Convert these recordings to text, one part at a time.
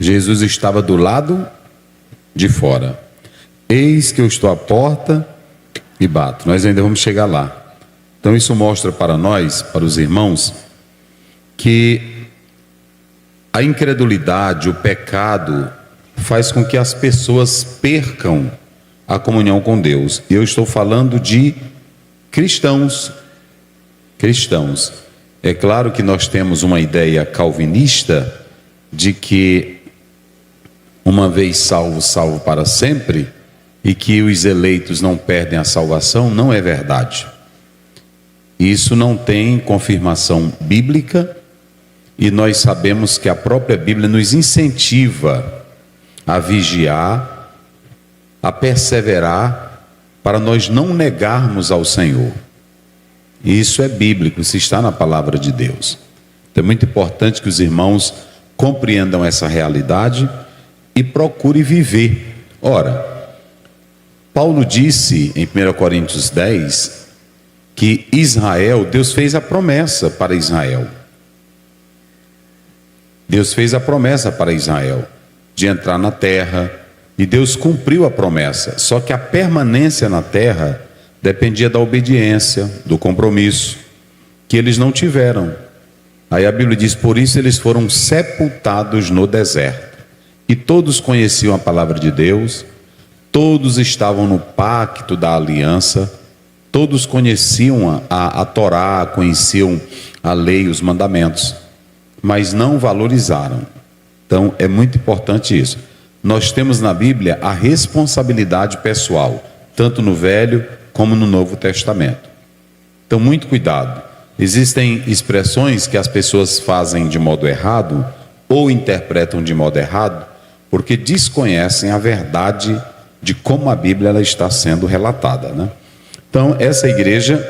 Jesus estava do lado de fora. Eis que eu estou à porta e bato. Nós ainda vamos chegar lá. Então isso mostra para nós, para os irmãos, que a incredulidade, o pecado, faz com que as pessoas percam a comunhão com Deus. E eu estou falando de cristãos. Cristãos. É claro que nós temos uma ideia calvinista de que uma vez salvo, salvo para sempre, e que os eleitos não perdem a salvação. Não é verdade. Isso não tem confirmação bíblica, e nós sabemos que a própria Bíblia nos incentiva a vigiar, a perseverar, para nós não negarmos ao Senhor. E isso é bíblico, isso está na palavra de Deus. Então é muito importante que os irmãos compreendam essa realidade e procurem viver. Ora, Paulo disse em 1 Coríntios 10 que Israel, Deus fez a promessa para Israel. Deus fez a promessa para Israel de entrar na terra, e Deus cumpriu a promessa. Só que a permanência na terra dependia da obediência, do compromisso, que eles não tiveram. Aí a Bíblia diz: por isso eles foram sepultados no deserto. E todos conheciam a palavra de Deus, todos estavam no pacto da aliança, todos conheciam a Torá, conheciam a lei, os mandamentos, mas não valorizaram. Então é muito importante isso. Nós temos na Bíblia a responsabilidade pessoal, tanto no Velho como no Novo Testamento. Então muito cuidado. Existem expressões que as pessoas fazem de modo errado ou interpretam de modo errado porque desconhecem a verdade de como a Bíblia ela está sendo relatada, né? Então essa igreja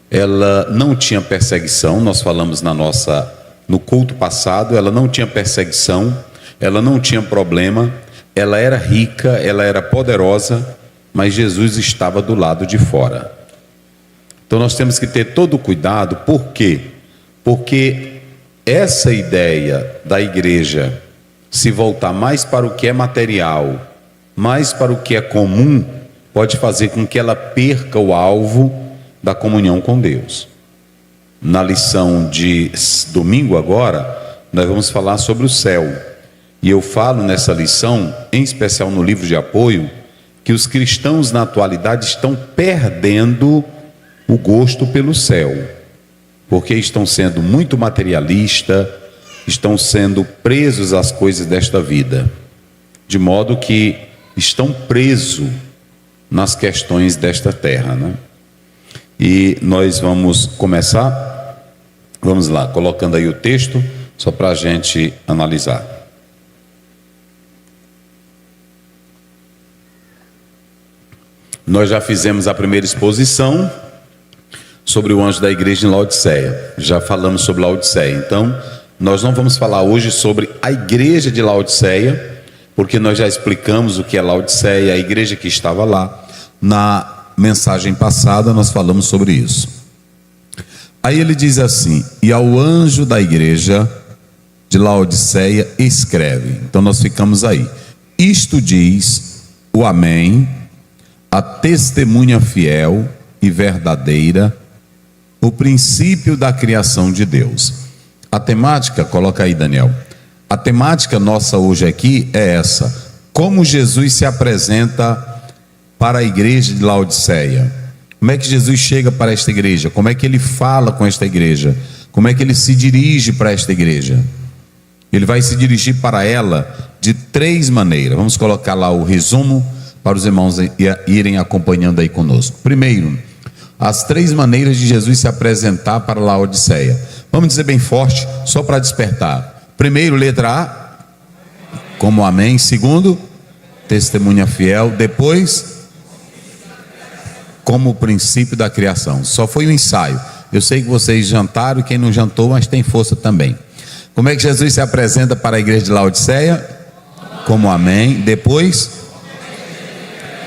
ela não tinha perseguição. Nós falamos no culto passado, ela não tinha perseguição, ela não tinha problema, ela era rica, ela era poderosa, mas Jesus estava do lado de fora. Então nós temos que ter todo o cuidado. Por quê? Porque essa ideia da igreja se voltar mais para o que é material, mais para o que é comum, pode fazer com que ela perca o alvo da comunhão com Deus. Na lição de domingo agora, nós vamos falar sobre o céu. E eu falo nessa lição, em especial no livro de apoio, que os cristãos na atualidade estão perdendo o gosto pelo céu, porque estão sendo muito materialistas, estão sendo presos às coisas desta vida, de modo que estão presos nas questões desta terra, né? E nós vamos começar, vamos lá, colocando aí o texto, só para a gente analisar. Nós já fizemos a primeira exposição sobre o anjo da igreja em Laodiceia. Já falamos sobre Laodiceia. Então, nós não vamos falar hoje sobre a igreja de Laodiceia, porque nós já explicamos o que é Laodiceia, a igreja que estava lá. Na mensagem passada nós falamos sobre isso. Aí ele diz assim: e ao anjo da igreja de Laodiceia escreve. Então nós ficamos aí. Isto diz o Amém, a testemunha fiel e verdadeira, o princípio da criação de Deus. A temática, coloca aí, Daniel. A temática nossa hoje aqui é essa: como Jesus se apresenta para a igreja de Laodiceia. Como é que Jesus chega para esta igreja? Como é que ele fala com esta igreja? Como é que ele se dirige para esta igreja? Ele vai se dirigir para ela de 3 maneiras. Vamos colocar lá o resumo para os irmãos irem acompanhando aí conosco. Primeiro, as 3 maneiras de Jesus se apresentar para Laodiceia. Vamos dizer bem forte, só para despertar. Primeiro, letra A, como Amém. Segundo, testemunha fiel. Depois, como o princípio da criação. Só foi um ensaio. Eu sei que vocês jantaram, quem não jantou, mas tem força também. Como é que Jesus se apresenta para a igreja de Laodiceia? Como Amém. Depois,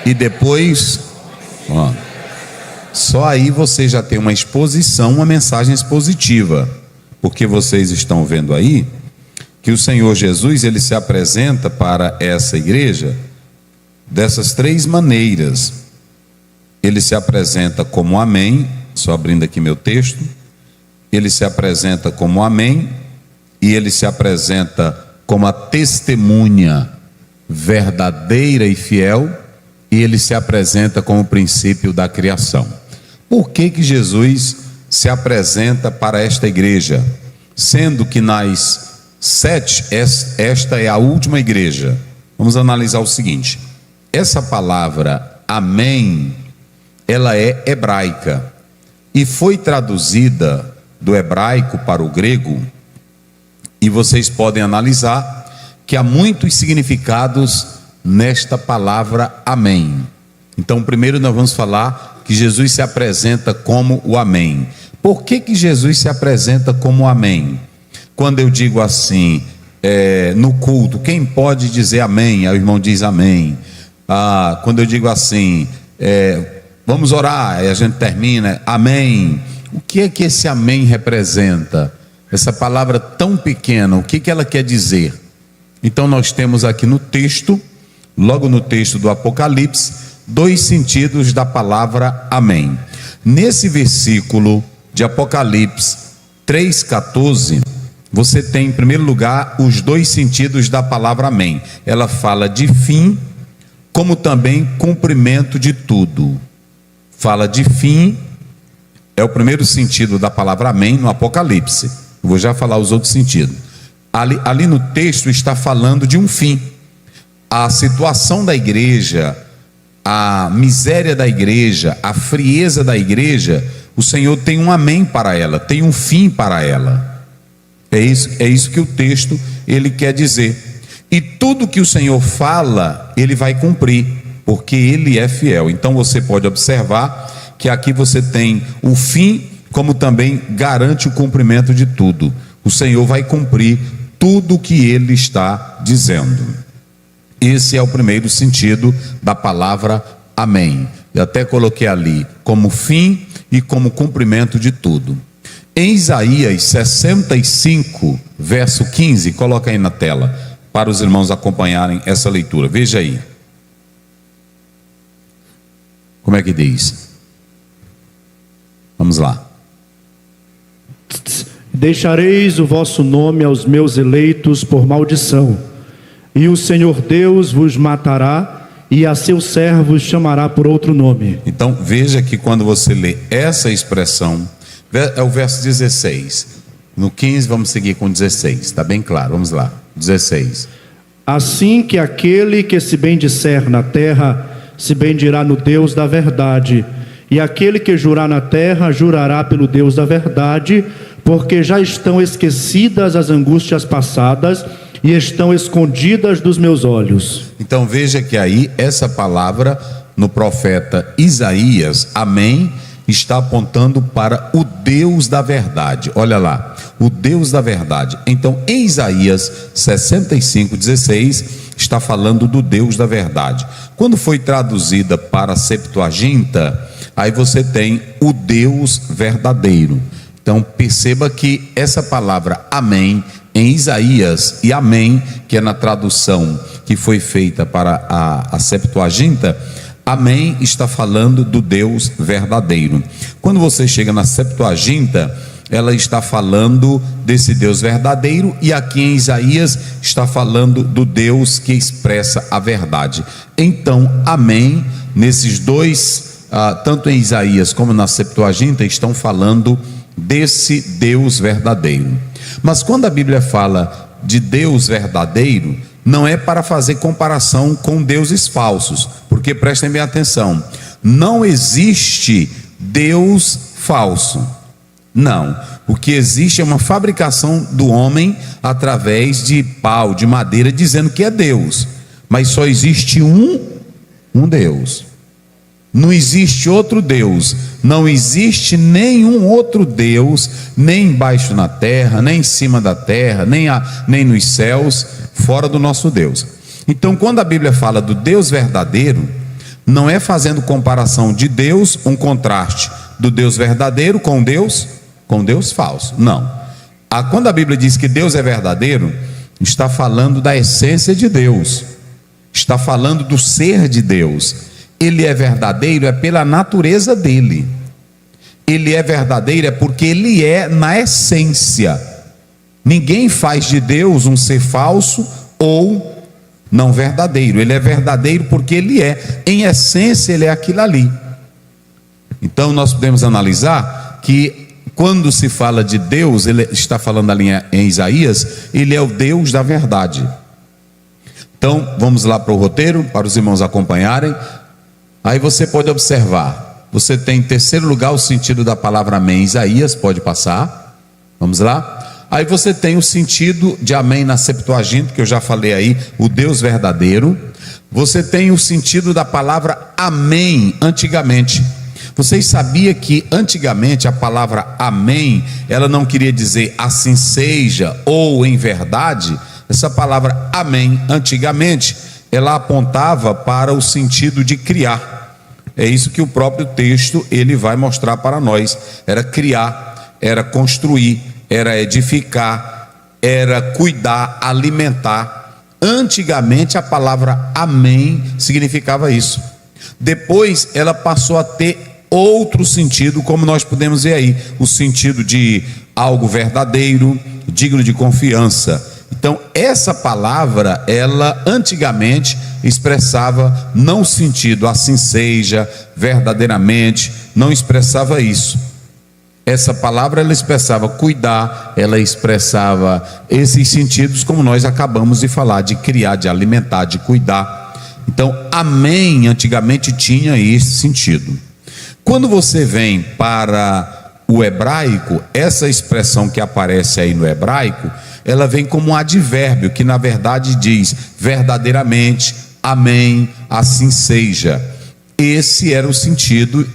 e depois, ó, só aí você já tem uma exposição, uma mensagem expositiva, porque vocês estão vendo aí que o Senhor Jesus, ele se apresenta para essa igreja dessas três maneiras. Ele se apresenta como Amém, só abrindo aqui meu texto, ele se apresenta como Amém, e ele se apresenta como a testemunha verdadeira e fiel, e ele se apresenta como o princípio da criação. Por que que Jesus se apresenta para esta igreja, sendo que nas 7, esta é a última igreja? Vamos analisar o seguinte: essa palavra Amém, ela é hebraica e foi traduzida do hebraico para o grego, e vocês podem analisar que há muitos significados nesta palavra Amém. Então, primeiro nós vamos falar que Jesus se apresenta como o Amém. Por que que Jesus se apresenta como o Amém? Quando eu digo assim, no culto, quem pode dizer amém? Aí o irmão diz amém. Quando eu digo assim, vamos orar, aí a gente termina, amém. O que é que esse amém representa? Essa palavra tão pequena, o que que ela quer dizer? Então nós temos aqui no texto, logo no texto do Apocalipse, dois sentidos da palavra amém. Nesse versículo de Apocalipse 3,14, você tem em primeiro lugar os dois sentidos da palavra amém. Ela fala de fim, como também cumprimento de tudo. Fala de fim, é o primeiro sentido da palavra amém no Apocalipse. Eu vou já falar os outros sentidos. Ali no texto está falando de um fim. A situação da igreja, a miséria da igreja, a frieza da igreja, o Senhor tem um amém para ela, tem um fim para ela. É isso que o texto ele quer dizer. E tudo que o Senhor fala, ele vai cumprir, porque ele é fiel. Então você pode observar que aqui você tem o fim, como também garante o cumprimento de tudo. O Senhor vai cumprir tudo o que ele está dizendo. Esse é o primeiro sentido da palavra amém. Eu até coloquei ali como fim e como cumprimento de tudo. Em Isaías 65, verso 15, coloca aí na tela, para os irmãos acompanharem essa leitura. Veja aí. Como é que diz? Vamos lá. Deixareis o vosso nome aos meus eleitos por maldição, e o Senhor Deus vos matará, e a seus servos chamará por outro nome. Então veja que quando você lê essa expressão, é o verso 16. No 15 vamos seguir com 16, está bem claro, vamos lá, 16. Assim que aquele que se bendisser na terra, se bendirá no Deus da verdade, e aquele que jurar na terra, jurará pelo Deus da verdade, porque já estão esquecidas as angústias passadas, e estão escondidas dos meus olhos. Então veja que aí essa palavra no profeta Isaías, amém, está apontando para o Deus da verdade. Olha lá, o Deus da verdade. Então em Isaías 65:16 está falando do Deus da verdade. Quando foi traduzida para a Septuaginta, aí você tem o Deus verdadeiro. Então perceba que essa palavra amém em Isaías e amém, que é na tradução que foi feita para a Septuaginta, amém está falando do Deus verdadeiro. Quando você chega na Septuaginta, ela está falando desse Deus verdadeiro, e aqui em Isaías está falando do Deus que expressa a verdade. Então, amém, nesses dois, tanto em Isaías como na Septuaginta, estão falando desse Deus verdadeiro. Mas quando a Bíblia fala de Deus verdadeiro, não é para fazer comparação com deuses falsos, porque prestem bem atenção, não existe Deus falso, não. O que existe é uma fabricação do homem através de pau, de madeira, dizendo que é Deus, mas só existe um Deus. Não existe outro Deus, não existe nenhum outro Deus, nem embaixo na terra, nem em cima da terra, nem nos céus, fora do nosso Deus. Então, quando a Bíblia fala do Deus verdadeiro, não é fazendo comparação de Deus, um contraste do Deus verdadeiro com Deus falso, não. Quando a Bíblia diz que Deus é verdadeiro, está falando da essência de Deus, está falando do ser de Deus. Ele é verdadeiro, é pela natureza dele. Ele é verdadeiro, é porque ele é na essência. Ninguém faz de Deus um ser falso ou não verdadeiro. Ele é verdadeiro porque ele é, em essência, ele é aquilo ali. Então nós podemos analisar que quando se fala de Deus, ele está falando ali em Isaías, ele é o Deus da verdade. Então vamos lá para o roteiro, para os irmãos acompanharem. Aí você pode observar, você tem em terceiro lugar o sentido da palavra amém, Isaías, pode passar, vamos lá. Aí você tem o sentido de amém na Septuaginta, que eu já falei aí, o Deus verdadeiro. Você tem o sentido da palavra amém, antigamente. Vocês sabiam que antigamente a palavra amém, ela não queria dizer assim seja ou em verdade? Essa palavra amém, antigamente, ela apontava para o sentido de criar. É isso que o próprio texto ele vai mostrar para nós. Era criar, era construir, era edificar, era cuidar, alimentar. Antigamente a palavra amém significava isso. Depois ela passou a ter outro sentido, como nós podemos ver aí, o sentido de algo verdadeiro, digno de confiança. Então essa palavra, ela antigamente expressava não o sentido assim seja, verdadeiramente, não expressava isso. Essa palavra ela expressava cuidar, ela expressava esses sentidos como nós acabamos de falar, de criar, de alimentar, de cuidar. Então amém antigamente tinha esse sentido. Quando você vem para o hebraico, essa expressão que aparece aí no hebraico, ela vem como um advérbio, que na verdade diz verdadeiramente, amém, assim seja. Esse era o sentido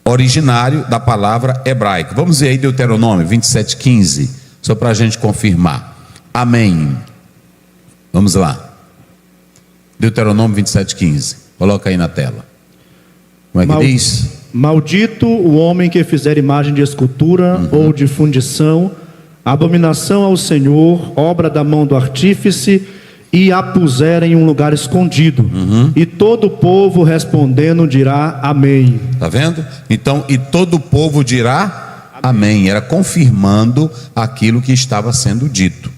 originário da palavra hebraica. Vamos ver aí Deuteronômio 27:15, só para a gente confirmar. Amém. Vamos lá. Deuteronômio 27:15. Coloca aí na tela. Como é que diz? Maldito o homem que fizer imagem de escultura ou de fundição, abominação ao Senhor, obra da mão do artífice, e a puser em um lugar escondido. E todo o povo respondendo dirá amém. Está vendo? Então, e todo o povo dirá amém. Era confirmando aquilo que estava sendo dito.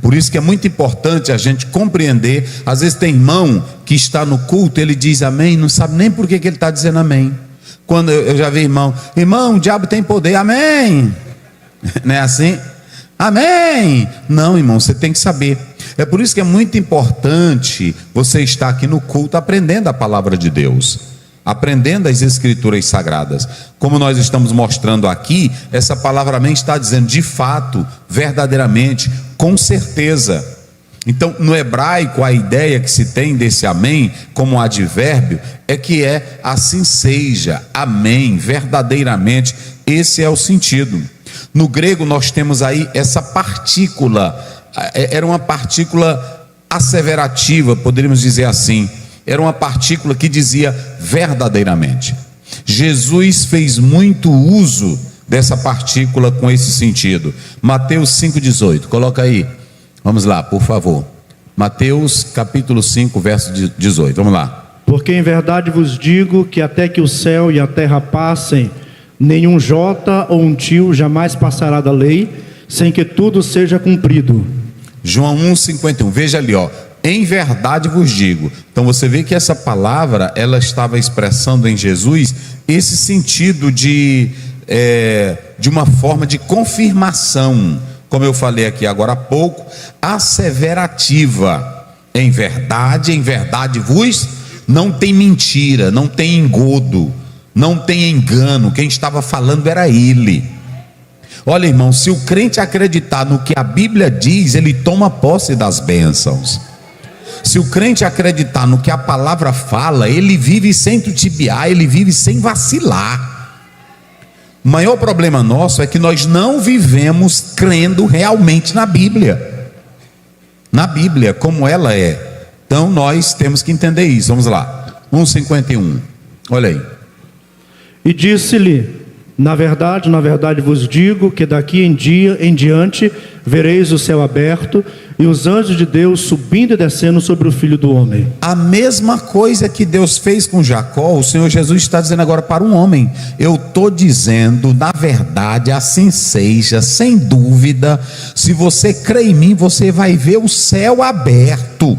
Por isso que é muito importante a gente compreender. Às vezes tem irmão que está no culto, ele diz amém, não sabe nem por que ele está dizendo amém. Quando eu já vi irmão, o diabo tem poder, amém. Não é assim? Amém. Não, irmão, você tem que saber. É por isso que é muito importante você estar aqui no culto aprendendo a palavra de Deus, aprendendo as escrituras sagradas. Como nós estamos mostrando aqui, essa palavra amém está dizendo de fato, verdadeiramente, com certeza. Então no hebraico a ideia que se tem desse amém como advérbio é que é assim seja, amém, verdadeiramente. Esse é o sentido. No grego nós temos aí essa partícula, era uma partícula asseverativa, poderíamos dizer assim. Era uma partícula que dizia verdadeiramente. Jesus fez muito uso dessa partícula com esse sentido. Mateus 5,18, coloca aí, vamos lá, por favor. Mateus capítulo 5, verso 18, vamos lá. Porque em verdade vos digo que até que o céu e a terra passem, nenhum jota ou um tio jamais passará da lei, sem que tudo seja cumprido. João 1,51, veja ali, ó. Em verdade vos digo. Então você vê que essa palavra, ela estava expressando em Jesus esse sentido de uma forma de confirmação, como eu falei aqui agora há pouco, asseverativa. Em verdade vos, não tem mentira, não tem engodo, não tem engano. Quem estava falando era ele. Olha, irmão, se o crente acreditar no que a Bíblia diz, ele toma posse das bênçãos. Se o crente acreditar no que a palavra fala, ele vive sem titubear, ele vive sem vacilar. O maior problema nosso é que nós não vivemos crendo realmente na Bíblia. Na Bíblia, como ela é. Então nós temos que entender isso. Vamos lá, 1,51. Olha aí. E disse-lhe: na verdade vos digo que daqui em diante vereis o céu aberto e os anjos de Deus subindo e descendo sobre o Filho do Homem. A mesma coisa que Deus fez com Jacó, o Senhor Jesus está dizendo agora para um homem. Eu estou dizendo, na verdade, assim seja, sem dúvida. Se você crê em mim, você vai ver o céu aberto.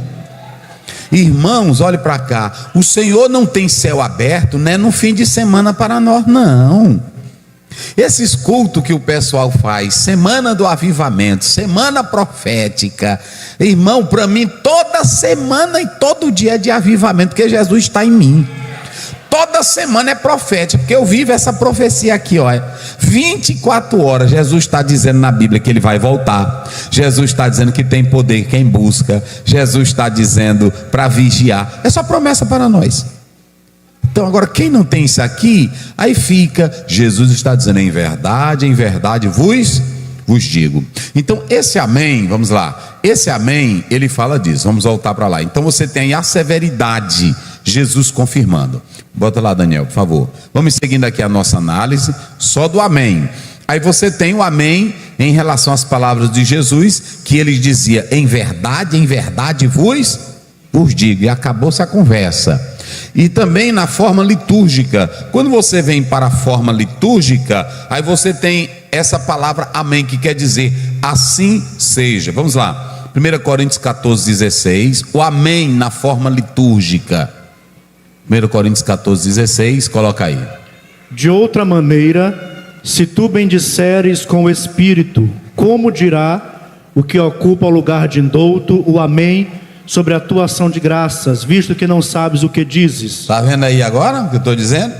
Irmãos, olhe para cá. O Senhor não tem céu aberto, né, no fim de semana para nós, não. Esses cultos que o pessoal faz, semana do avivamento, semana profética, irmão, para mim toda semana e todo dia é de avivamento, porque Jesus está em mim. Toda semana é profética, porque eu vivo essa profecia aqui, ó. 24 horas, Jesus está dizendo na Bíblia que ele vai voltar. Jesus está dizendo que tem poder quem busca. Jesus está dizendo para vigiar. É só promessa para nós. Então agora quem não tem isso aqui, aí fica, Jesus está dizendo em verdade vos digo. Então esse amém, vamos lá, esse amém, ele fala disso, vamos voltar para lá. Então você tem a severidade, Jesus confirmando. Bota lá, Daniel, por favor. Vamos seguindo aqui a nossa análise, só do amém. Aí você tem o amém em relação às palavras de Jesus, que ele dizia em verdade vos digo, e acabou-se a conversa. E também na forma litúrgica, quando você vem para a forma litúrgica, aí você tem essa palavra amém, que quer dizer assim seja. Vamos lá, 1 Coríntios 14:16, o amém na forma litúrgica. 1 Coríntios 14:16, coloca aí. De outra maneira, se tu bendisseres com o Espírito, como dirá o que ocupa o lugar de indouto, o amém sobre a tua ação de graças, visto que não sabes o que dizes. Está vendo aí agora o que eu estou dizendo?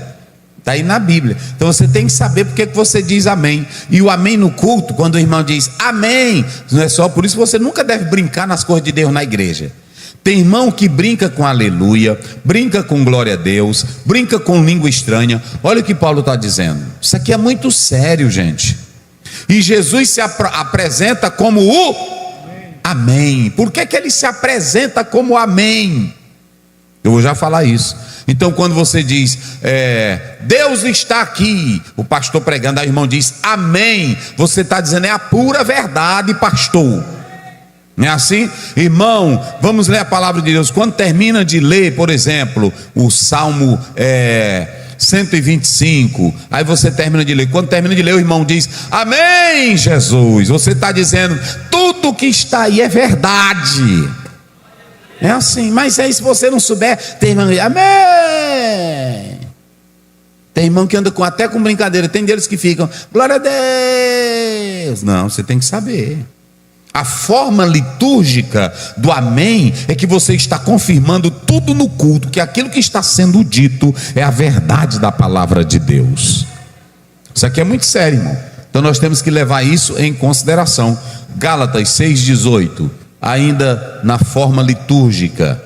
Está aí na Bíblia. Então você tem que saber porque que você diz amém. E o amém no culto, quando o irmão diz amém, não é só por isso que você nunca deve brincar nas coisas de Deus na igreja. Tem irmão que brinca com aleluia, brinca com glória a Deus, brinca com língua estranha. Olha o que Paulo está dizendo. Isso aqui é muito sério, gente. E Jesus se apresenta como o amém. Por que ele se apresenta como amém? Eu vou já falar isso. Então quando você diz Deus está aqui, o pastor pregando, aí o irmão diz amém, você está dizendo é a pura verdade, pastor. Não é assim? Irmão, vamos ler a palavra de Deus. Quando termina de ler, por exemplo, o Salmo 125, aí você termina de ler. Quando termina de ler, o irmão diz amém, Jesus. Você está dizendo tudo que está aí é verdade. É assim. Mas aí se você não souber, tem irmão que diz amém. Tem irmão que anda até com brincadeira. Tem deles que ficam glória a Deus. Não, você tem que saber. A forma litúrgica do amém é que você está confirmando tudo no culto, que aquilo que está sendo dito é a verdade da palavra de Deus. Isso aqui é muito sério, irmão. Então nós temos que levar isso em consideração. Gálatas 6,18, ainda na forma litúrgica.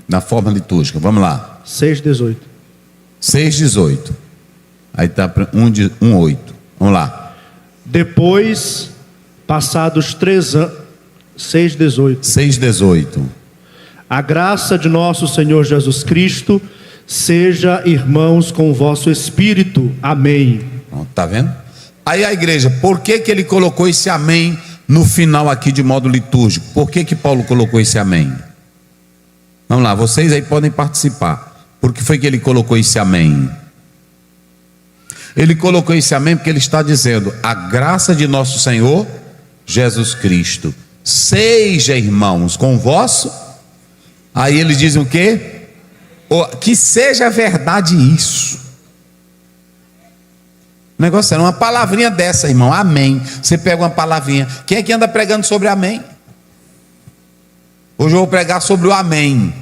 Na forma litúrgica, vamos lá. 6,18. 6,18. Aí está 1,8. Vamos lá. Depois, passados 3 anos. 6,18. 6,18. A graça de nosso Senhor Jesus Cristo seja, irmãos, com o vosso espírito. Amém. Está vendo? Aí a igreja, por que ele colocou esse amém no final aqui de modo litúrgico? Por que Paulo colocou esse amém? Vamos lá, vocês aí podem participar. Por que foi que ele colocou esse amém? Ele colocou esse amém porque ele está dizendo: a graça de nosso Senhor Jesus Cristo seja, irmãos, com o vosso. Aí eles dizem o quê? Que seja verdade isso. O negócio era uma palavrinha dessa, irmão, amém. Você pega uma palavrinha. Quem é que anda pregando sobre amém? Hoje eu vou pregar sobre o amém.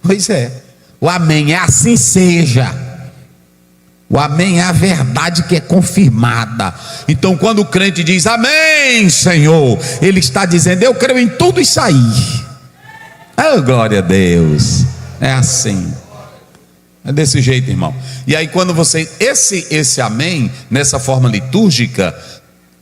Pois é, o amém é assim seja. O amém é a verdade que é confirmada. Então quando o crente diz amém, Senhor, ele está dizendo eu creio em tudo isso aí. Oh, glória a Deus. É assim. É desse jeito, irmão. E aí quando você, esse amém, nessa forma litúrgica,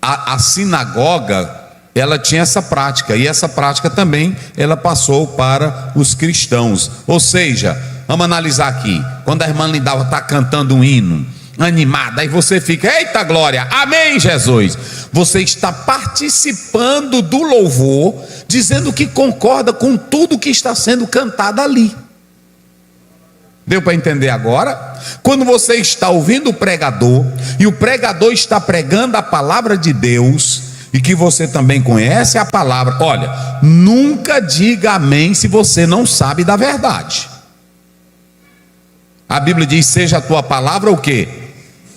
a sinagoga, ela tinha essa prática. E essa prática também, ela passou para os cristãos. Ou seja, vamos analisar aqui. Quando a irmã Lindalva está cantando um hino, animada, aí você fica, eita glória, amém Jesus. Você está participando do louvor, dizendo que concorda com tudo que está sendo cantado ali. Deu para entender agora? Quando você está ouvindo o pregador, e o pregador está pregando a palavra de Deus, e que você também conhece a palavra, olha, nunca diga amém se você não sabe da verdade. A Bíblia diz, seja a tua palavra o quê?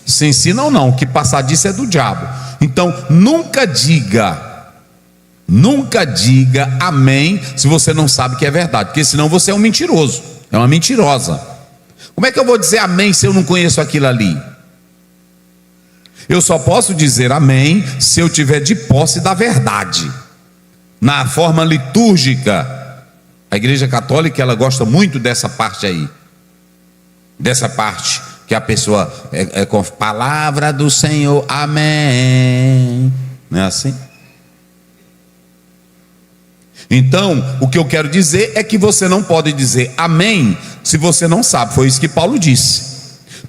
Se ensina ou não, o que passar disso é do diabo. Então nunca diga amém se você não sabe que é verdade, porque senão você é um mentiroso, é uma mentirosa. Como é que eu vou dizer amém se eu não conheço aquilo ali? Eu só posso dizer amém se eu tiver de posse da verdade. Na forma litúrgica, a Igreja Católica, ela gosta muito dessa parte aí, dessa parte que a pessoa é com palavra do Senhor, amém. Não é assim? Então, o que eu quero dizer é que você não pode dizer amém se você não sabe. Foi isso que Paulo disse.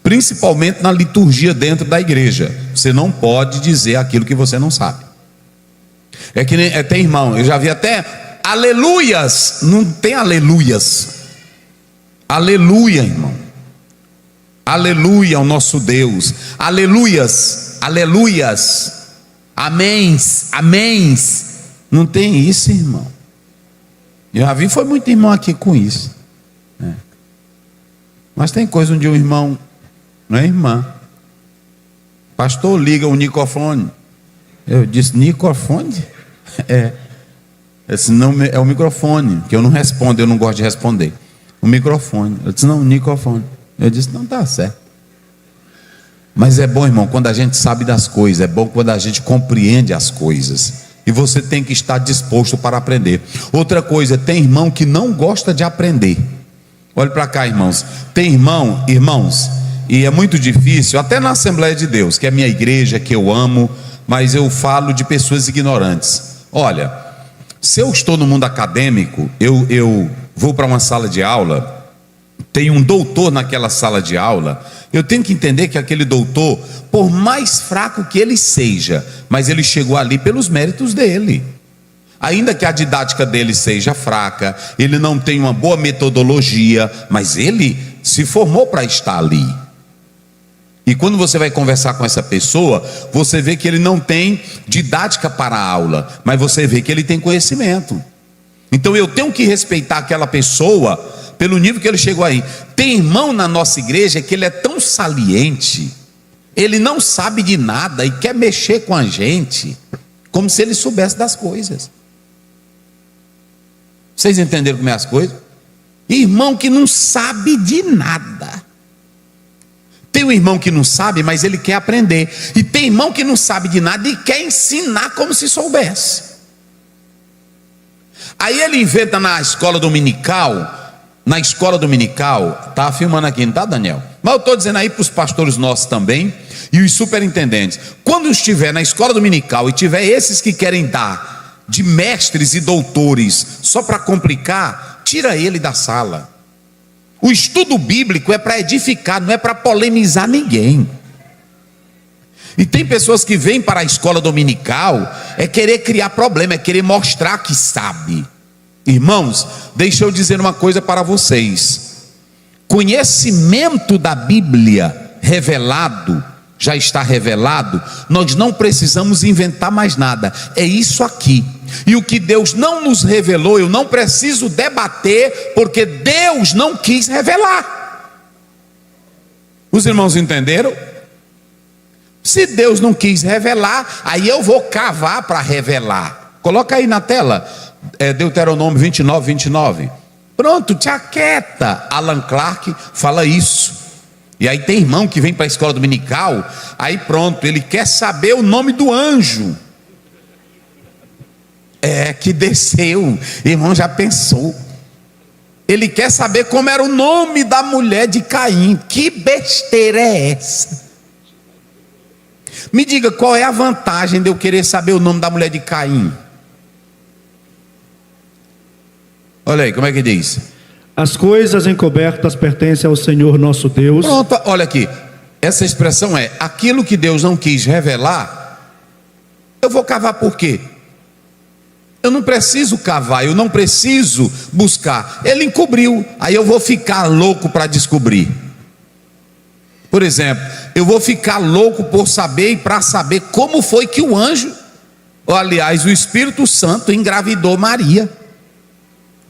Principalmente na liturgia dentro da igreja. Você não pode dizer aquilo que você não sabe. É que nem, tem irmão, eu já vi até aleluias, não tem aleluias. Aleluia, irmão. Aleluia ao nosso Deus. Aleluias, aleluias. Améns, améns. Não tem isso, irmão. Eu já vi, foi muito irmão aqui com isso. Mas tem coisa onde um irmão, não é irmã, pastor, liga o microfone. Eu disse, microfone? Esse não é o microfone, que eu não respondo, eu não gosto de responder. O microfone. Eu disse, não, o microfone. Eu disse, não, tá certo. Mas é bom, irmão, quando a gente sabe das coisas, é bom quando a gente compreende as coisas. E você tem que estar disposto para aprender. Outra coisa, tem irmão que não gosta de aprender. Olhe para cá, irmãos. Tem irmãos, e é muito difícil, até na Assembleia de Deus, que é a minha igreja, que eu amo, mas eu falo de pessoas ignorantes. Olha, se eu estou no mundo acadêmico, eu vou para uma sala de aula, tem um doutor naquela sala de aula, eu tenho que entender que aquele doutor, por mais fraco que ele seja, mas ele chegou ali pelos méritos dele. Ainda que a didática dele seja fraca, ele não tem uma boa metodologia, mas ele se formou para estar ali. E quando você vai conversar com essa pessoa, você vê que ele não tem didática para a aula, mas você vê que ele tem conhecimento. Então eu tenho que respeitar aquela pessoa pelo nível que ele chegou aí. Tem irmão na nossa igreja que ele é tão saliente, ele não sabe de nada e quer mexer com a gente como se ele soubesse das coisas. Vocês entenderam como é as coisas? Irmão que não sabe de nada. Tem um irmão que não sabe, mas ele quer aprender. E tem irmão que não sabe de nada e quer ensinar como se soubesse. Aí ele inventa na escola dominical. Na escola dominical, tá filmando aqui, não tá, Daniel? Mas eu estou dizendo aí para os pastores nossos também e os superintendentes. Quando estiver na escola dominical e tiver esses que querem dar de mestres e doutores só para complicar, tira ele da sala. O estudo bíblico é para edificar, não é para polemizar ninguém. E tem pessoas que vêm para a escola dominical é querer criar problema, é querer mostrar que sabe. Irmãos, deixa eu dizer uma coisa para vocês. Conhecimento da Bíblia revelado, já está revelado. Nós não precisamos inventar mais nada, é isso aqui. E o que Deus não nos revelou, eu não preciso debater, porque Deus não quis revelar. Os irmãos entenderam? Se Deus não quis revelar, aí eu vou cavar para revelar. Coloca aí na tela, Deuteronômio 29, 29. Pronto, te aquieta. Alan Clark fala isso. E aí tem irmão que vem para a escola dominical, aí pronto, ele quer saber o nome do anjo que desceu. Irmão, já pensou? Ele quer saber como era o nome da mulher de Caim. Que besteira é essa? Me diga, qual é a vantagem de eu querer saber o nome da mulher de Caim? Olha aí, como é que diz? As coisas encobertas pertencem ao Senhor nosso Deus. Pronto, olha aqui. essa expressão é: aquilo que Deus não quis revelar, eu vou cavar por quê? Eu não preciso cavar, eu não preciso buscar. Ele encobriu, aí eu vou ficar louco para descobrir. Por exemplo, eu vou ficar louco por saber e para saber como foi que o anjo, ou aliás, o Espírito Santo engravidou Maria.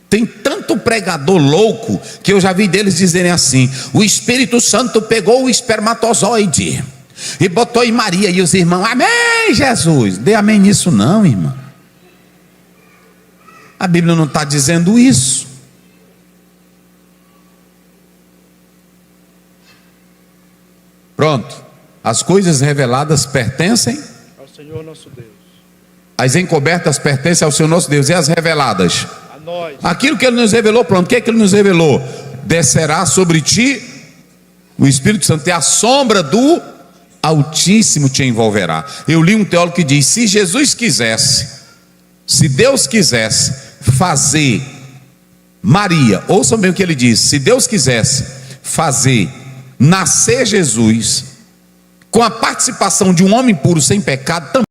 Tem tanto pregador louco que eu já vi deles dizerem assim: o Espírito Santo pegou o espermatozoide e botou em Maria, e os irmãos, amém, Jesus. Dê amém nisso não, irmão. A Bíblia não está dizendo isso. Pronto, as coisas reveladas pertencem ao Senhor nosso Deus. As encobertas pertencem ao Senhor nosso Deus, e as reveladas A nós. aquilo que Ele nos revelou. Pronto, o que é que Ele nos revelou? Descerá sobre ti o Espírito Santo, e a sombra do Altíssimo te envolverá. Eu li um teólogo que diz: se Jesus quisesse, se Deus quisesse fazer Maria, ouçam bem o que ele diz, se Deus quisesse fazer nascer Jesus com a participação de um homem puro sem pecado,